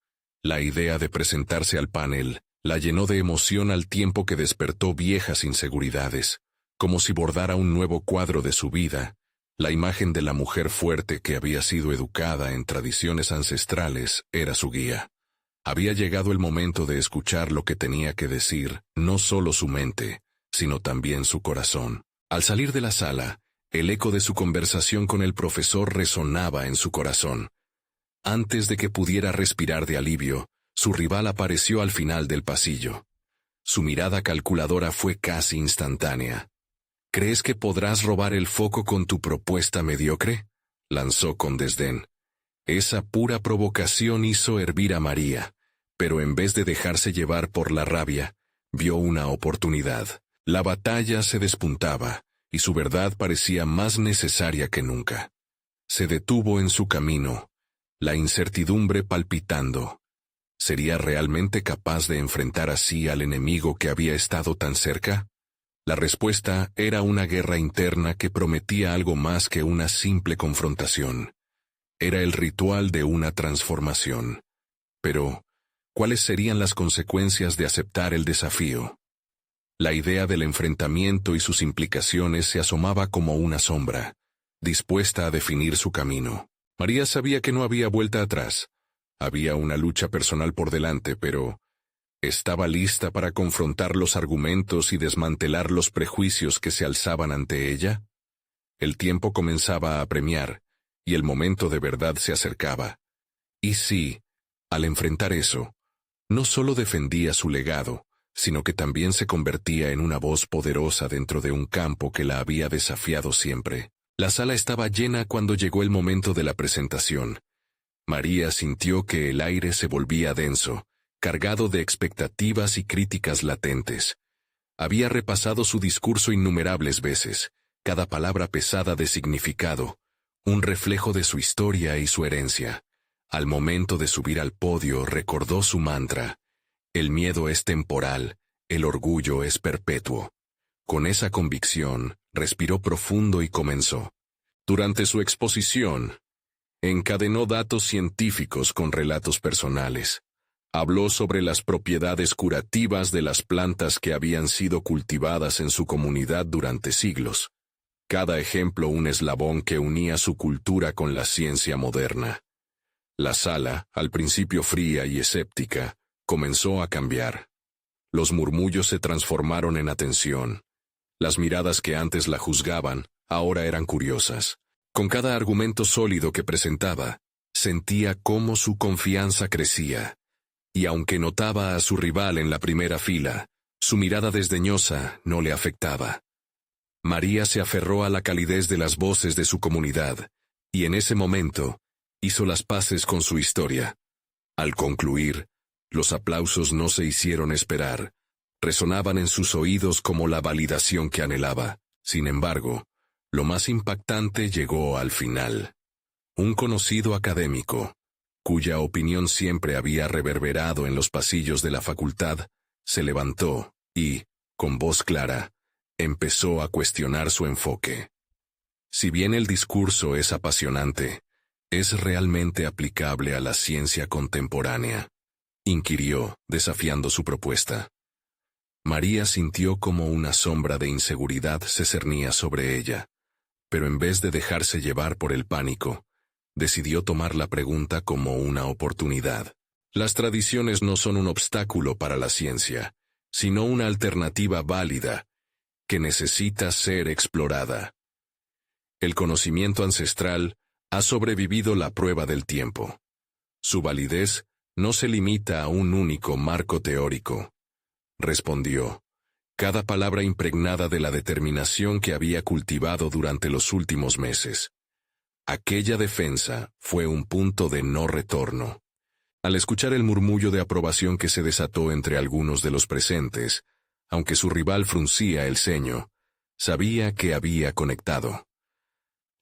La idea de presentarse al panel la llenó de emoción al tiempo que despertó viejas inseguridades, como si bordara un nuevo cuadro de su vida. La imagen de la mujer fuerte que había sido educada en tradiciones ancestrales era su guía. Había llegado el momento de escuchar lo que tenía que decir, no solo su mente, sino también su corazón. Al salir de la sala, el eco de su conversación con el profesor resonaba en su corazón. Antes de que pudiera respirar de alivio, su rival apareció al final del pasillo. Su mirada calculadora fue casi instantánea. ¿Crees que podrás robar el foco con tu propuesta mediocre?, lanzó con desdén. Esa pura provocación hizo hervir a María, pero en vez de dejarse llevar por la rabia, vio una oportunidad. La batalla se despuntaba, y su verdad parecía más necesaria que nunca. Se detuvo en su camino, la incertidumbre palpitando. ¿Sería realmente capaz de enfrentar así al enemigo que había estado tan cerca? La respuesta era una guerra interna que prometía algo más que una simple confrontación. Era el ritual de una transformación. Pero, ¿cuáles serían las consecuencias de aceptar el desafío? La idea del enfrentamiento y sus implicaciones se asomaba como una sombra, dispuesta a definir su camino. María sabía que no había vuelta atrás. Había una lucha personal por delante, pero ¿estaba lista para confrontar los argumentos y desmantelar los prejuicios que se alzaban ante ella? El tiempo comenzaba a apremiar, y el momento de verdad se acercaba. Y sí, al enfrentar eso, no solo defendía su legado, sino que también se convertía en una voz poderosa dentro de un campo que la había desafiado siempre. La sala estaba llena cuando llegó el momento de la presentación. María sintió que el aire se volvía denso, cargado de expectativas y críticas latentes. Había repasado su discurso innumerables veces, cada palabra pesada de significado, un reflejo de su historia y su herencia. Al momento de subir al podio recordó su mantra: el miedo es temporal, el orgullo es perpetuo. Con esa convicción, respiró profundo y comenzó. Durante su exposición, encadenó datos científicos con relatos personales. Habló sobre las propiedades curativas de las plantas que habían sido cultivadas en su comunidad durante siglos. Cada ejemplo un eslabón que unía su cultura con la ciencia moderna. La sala, al principio fría y escéptica, comenzó a cambiar. Los murmullos se transformaron en atención. Las miradas que antes la juzgaban, ahora eran curiosas. Con cada argumento sólido que presentaba, sentía cómo su confianza crecía. Y aunque notaba a su rival en la primera fila, su mirada desdeñosa no le afectaba. María se aferró a la calidez de las voces de su comunidad, y en ese momento, hizo las paces con su historia. Al concluir, los aplausos no se hicieron esperar, resonaban en sus oídos como la validación que anhelaba. Sin embargo, lo más impactante llegó al final. Un conocido académico, cuya opinión siempre había reverberado en los pasillos de la facultad, se levantó y, con voz clara, empezó a cuestionar su enfoque. Si bien el discurso es apasionante, ¿es realmente aplicable a la ciencia contemporánea?, inquirió, desafiando su propuesta. María sintió como una sombra de inseguridad se cernía sobre ella, pero en vez de dejarse llevar por el pánico, decidió tomar la pregunta como una oportunidad. Las tradiciones no son un obstáculo para la ciencia, sino una alternativa válida, que necesita ser explorada. El conocimiento ancestral ha sobrevivido la prueba del tiempo. Su validez no se limita a un único marco teórico. Respondió, cada palabra impregnada de la determinación que había cultivado durante los últimos meses. Aquella defensa fue un punto de no retorno. Al escuchar el murmullo de aprobación que se desató entre algunos de los presentes, aunque su rival fruncía el ceño, sabía que había conectado.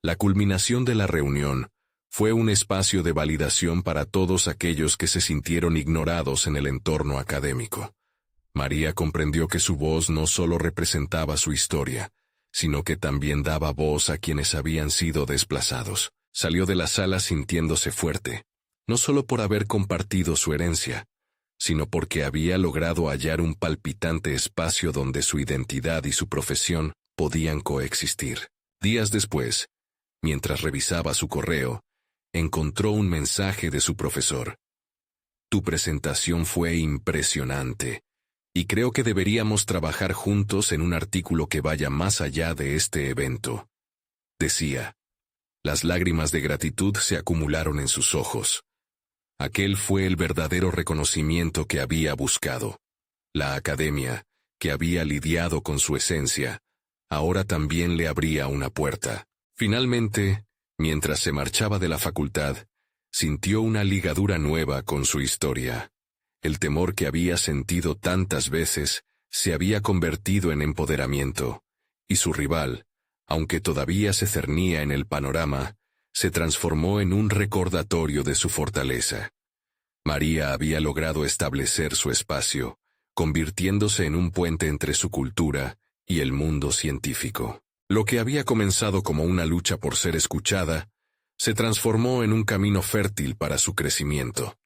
La culminación de la reunión fue un espacio de validación para todos aquellos que se sintieron ignorados en el entorno académico. María comprendió que su voz no solo representaba su historia, sino que también daba voz a quienes habían sido desplazados. Salió de la sala sintiéndose fuerte, no solo por haber compartido su herencia, sino porque había logrado hallar un palpitante espacio donde su identidad y su profesión podían coexistir. Días después, mientras revisaba su correo, encontró un mensaje de su profesor. Tu presentación fue impresionante, y creo que deberíamos trabajar juntos en un artículo que vaya más allá de este evento. Decía. Las lágrimas de gratitud se acumularon en sus ojos. Aquel fue el verdadero reconocimiento que había buscado. La academia, que había lidiado con su esencia, ahora también le abría una puerta. Finalmente, mientras se marchaba de la facultad, sintió una ligadura nueva con su historia. El temor que había sentido tantas veces se había convertido en empoderamiento, y su rival, aunque todavía se cernía en el panorama, se transformó en un recordatorio de su fortaleza. María había logrado establecer su espacio, convirtiéndose en un puente entre su cultura y el mundo científico. Lo que había comenzado como una lucha por ser escuchada, se transformó en un camino fértil para su crecimiento.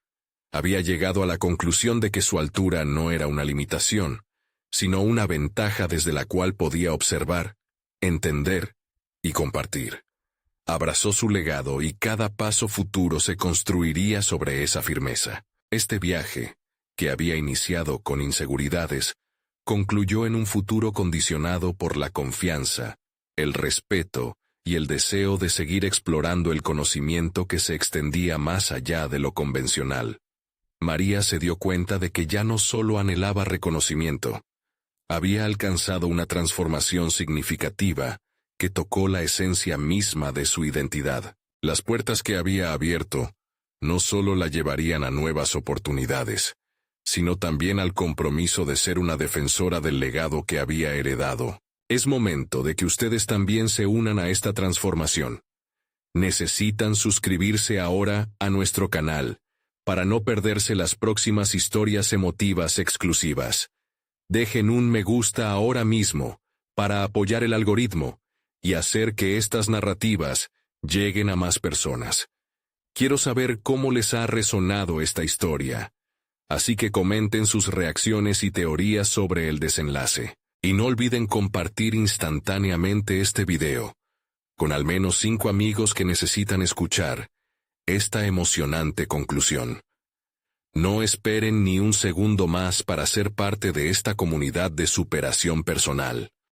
Había llegado a la conclusión de que su altura no era una limitación, sino una ventaja desde la cual podía observar, entender y compartir. Abrazó su legado y cada paso futuro se construiría sobre esa firmeza. Este viaje, que había iniciado con inseguridades, concluyó en un futuro condicionado por la confianza, el respeto y el deseo de seguir explorando el conocimiento que se extendía más allá de lo convencional. María se dio cuenta de que ya no solo anhelaba reconocimiento, había alcanzado una transformación significativa que tocó la esencia misma de su identidad. Las puertas que había abierto no solo la llevarían a nuevas oportunidades, sino también al compromiso de ser una defensora del legado que había heredado. Es momento de que ustedes también se unan a esta transformación. Necesitan suscribirse ahora a nuestro canal, para no perderse las próximas historias emotivas exclusivas. Dejen un me gusta ahora mismo, para apoyar el algoritmo, y hacer que estas narrativas lleguen a más personas. Quiero saber cómo les ha resonado esta historia, así que comenten sus reacciones y teorías sobre el desenlace. Y no olviden compartir instantáneamente este video, con al menos 5 amigos que necesitan escuchar esta emocionante conclusión. No esperen ni un segundo más para ser parte de esta comunidad de superación personal.